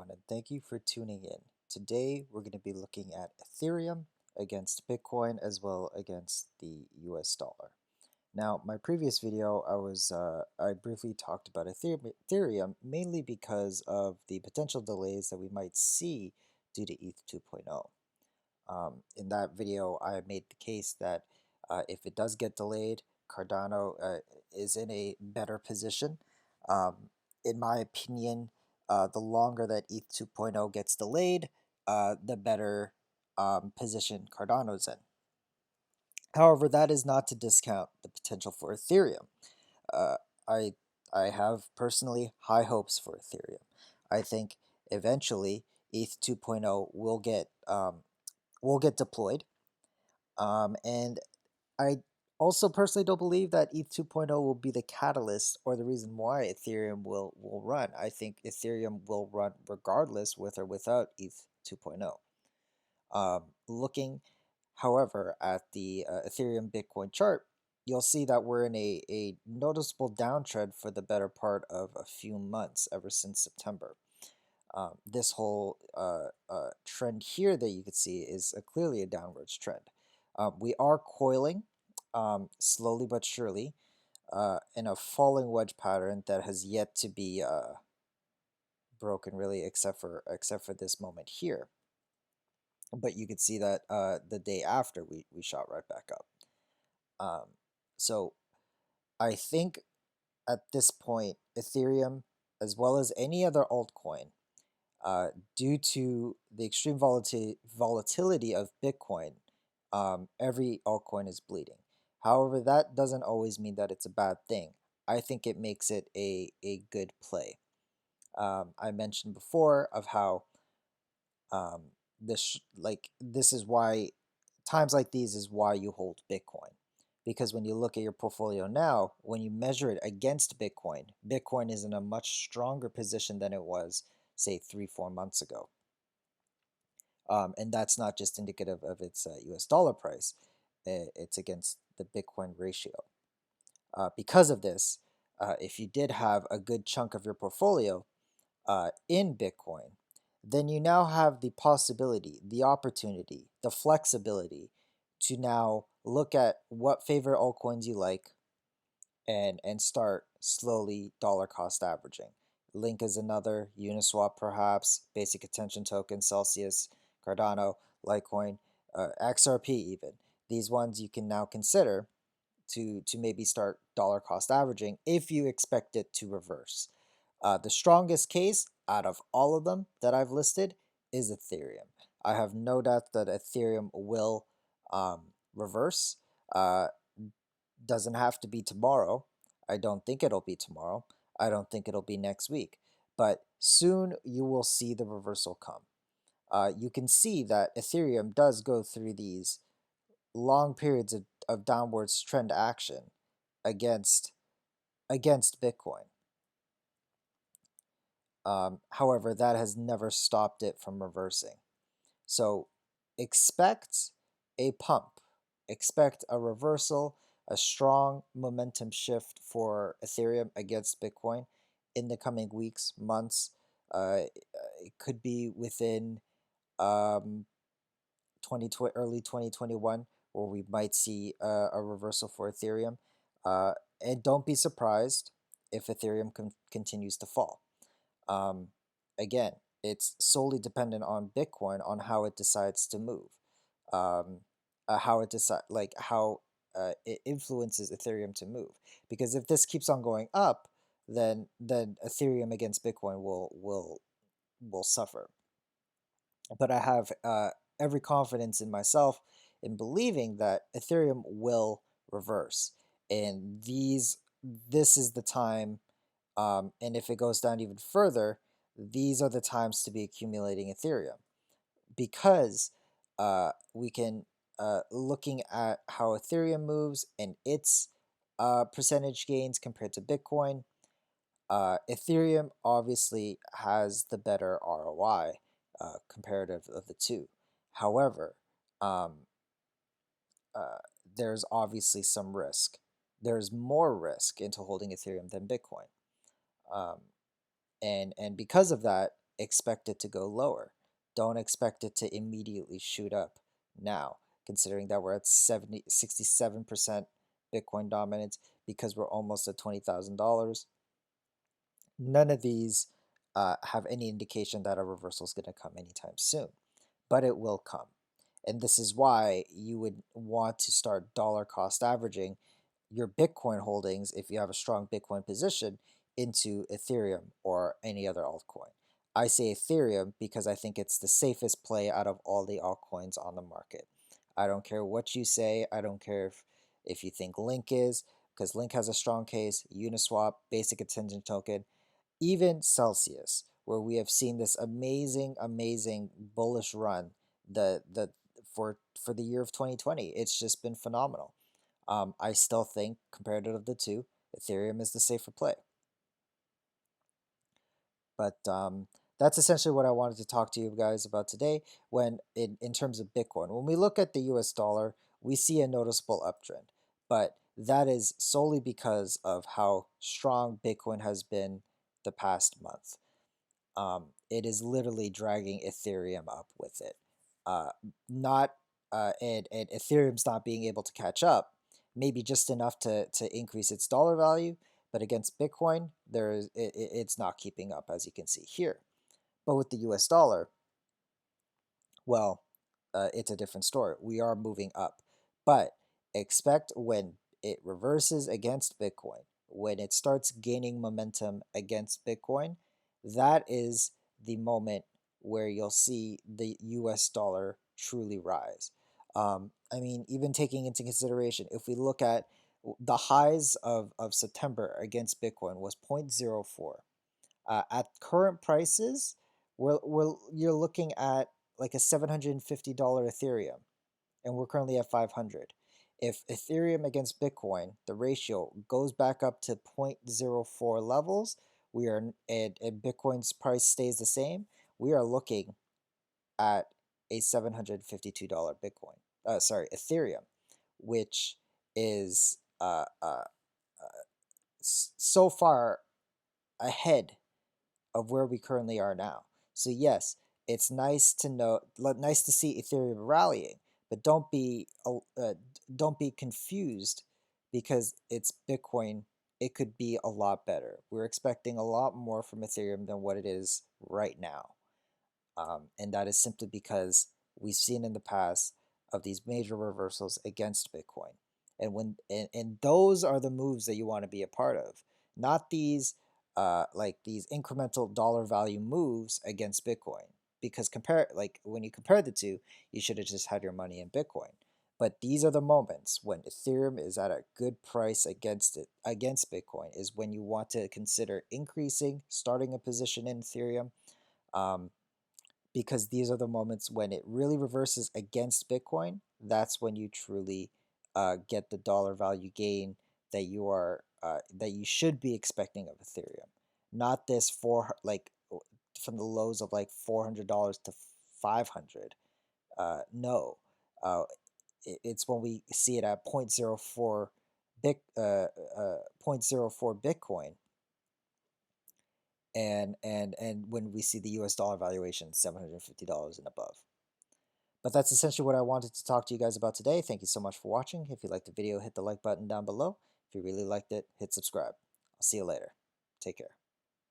everyone, and thank you for tuning in. Today, we're going to be looking at Ethereum against Bitcoin as well against the US dollar. Now, my previous video, I briefly talked about Ethereum mainly because of the potential delays that we might see due to ETH 2.0. In that video, I made the case that if it does get delayed, Cardano is in a better position. Um, in my opinion, the longer that ETH 2.0 gets delayed, the better position Cardano's in. However, that is not to discount the potential for Ethereum. Uh, I I have personally high hopes for Ethereum. I think eventually ETH 2.0 will get deployed. And I also personally don't believe that ETH 2.0 will be the catalyst or the reason why Ethereum will run. I think Ethereum will run regardless with or without ETH 2.0. Looking, however, at the Ethereum Bitcoin chart, you'll see that we're in a noticeable downtrend for the better part of a few months ever since September. This whole trend here that you can see is clearly a downwards trend. We are coiling slowly but surely in a falling wedge pattern that has yet to be broken, really, except for this moment here. But you could see that the day after we shot right back up. Um, so I think at this point, Ethereum, as well as any other altcoin, due to the extreme volatility of Bitcoin, every altcoin is bleeding. However, that doesn't always mean that it's a bad thing. I think it makes it a good play. I mentioned before of how um, this is why times like these is why you hold Bitcoin. Because when you look at your portfolio now, when you measure it against Bitcoin, Bitcoin is in a much stronger position than it was, say, 3-4 months ago. And that's not just indicative of its US dollar price, it's against the Bitcoin ratio. Because of this, if you did have a good chunk of your portfolio in Bitcoin, then you now have the possibility, the opportunity, the flexibility to now look at what favorite altcoins you like and start slowly dollar cost averaging. Link is another, Uniswap perhaps, Basic Attention Token, Celsius, Cardano, Litecoin, XRP even. These ones you can now consider to maybe start dollar cost averaging if you expect it to reverse. The strongest case out of all of them that I've listed is Ethereum. I have no doubt that Ethereum will reverse. Doesn't have to be tomorrow. I don't think it'll be tomorrow. I don't think it'll be next week. But soon you will see the reversal come. You can see that Ethereum does go through these long periods of downwards trend action against Bitcoin. However, that has never stopped it from reversing. So expect a pump, expect a reversal, a strong momentum shift for Ethereum against Bitcoin in the coming weeks, months. It could be within um, early 2021 where we might see a reversal for Ethereum. And don't be surprised if Ethereum continues to fall. Um, Again, it's solely dependent on Bitcoin on how it decides to move, um, how it decide like how it influences Ethereum to move. Because if this keeps on going up, then Ethereum against Bitcoin will suffer. But I have every confidence in myself in believing that Ethereum will reverse, and this is the time. And if it goes down even further, these are the times to be accumulating Ethereum because we can, looking at how Ethereum moves and its percentage gains compared to Bitcoin, Ethereum obviously has the better ROI comparative of the two. However, um, uh, there's obviously some risk. There's more risk into holding Ethereum than Bitcoin. Um, and because of that, expect it to go lower. Don't expect it to immediately shoot up now, considering that we're at 67% Bitcoin dominance because we're almost at $20,000. None of these have any indication that a reversal is going to come anytime soon, but it will come. And this is why you would want to start dollar cost averaging your Bitcoin holdings, if you have a strong Bitcoin position, into Ethereum or any other altcoin. I say Ethereum because I think it's the safest play out of all the altcoins on the market. I don't care what you say. I don't care if you think Link is, because Link has a strong case, Uniswap, basic attention token, even Celsius, where we have seen this amazing bullish run the for the year of 2020. It's just been phenomenal. I still think, comparative of the two, Ethereum is the safer play. But that's essentially what I wanted to talk to you guys about today. When in terms of Bitcoin, when we look at the US dollar, we see a noticeable uptrend, but that is solely because of how strong Bitcoin has been the past month. It is literally dragging Ethereum up with it. Not and Ethereum's not being able to catch up, maybe just enough to increase its dollar value, but against Bitcoin, it's not keeping up, as you can see here. But with the US dollar, well, it's a different story. We are moving up, but expect when it reverses against Bitcoin, when it starts gaining momentum against Bitcoin, that is the moment where you'll see the US dollar truly rise. I mean, even taking into consideration, if we look at the highs of September against Bitcoin was 0.04. At current prices, you're looking at like a $750 Ethereum, and we're currently at 500. If Ethereum against Bitcoin, the ratio goes back up to 0.04 levels, we are and Bitcoin's price stays the same, we are looking at a $752 Bitcoin. Sorry, Ethereum, which is so far ahead of where we currently are now. So yes, it's nice to know, nice to see Ethereum rallying, but don't be confused because it's Bitcoin. It could be a lot better. We're expecting a lot more from Ethereum than what it is right now. And that is simply because we've seen in the past of these major reversals against Bitcoin. And those are the moves that you want to be a part of, not these like these incremental dollar value moves against Bitcoin. Because when you compare the two, you should have just had your money in Bitcoin. But these are the moments when Ethereum is at a good price against Bitcoin, is when you want to consider increasing, starting a position in Ethereum. Um, because these are the moments when it really reverses against Bitcoin. That's when you truly get the dollar value gain that you should be expecting of Ethereum. Not this from the lows of like $400 to 500. No, uh, it's when we see it at 0.04 0.04 Bitcoin, and when we see the US dollar valuation $750 and above. But that's essentially what I wanted to talk to you guys about today. Thank you so much for watching. If you liked the video, hit the like button down below. If you really liked it, hit subscribe. I'll see you later. Take care.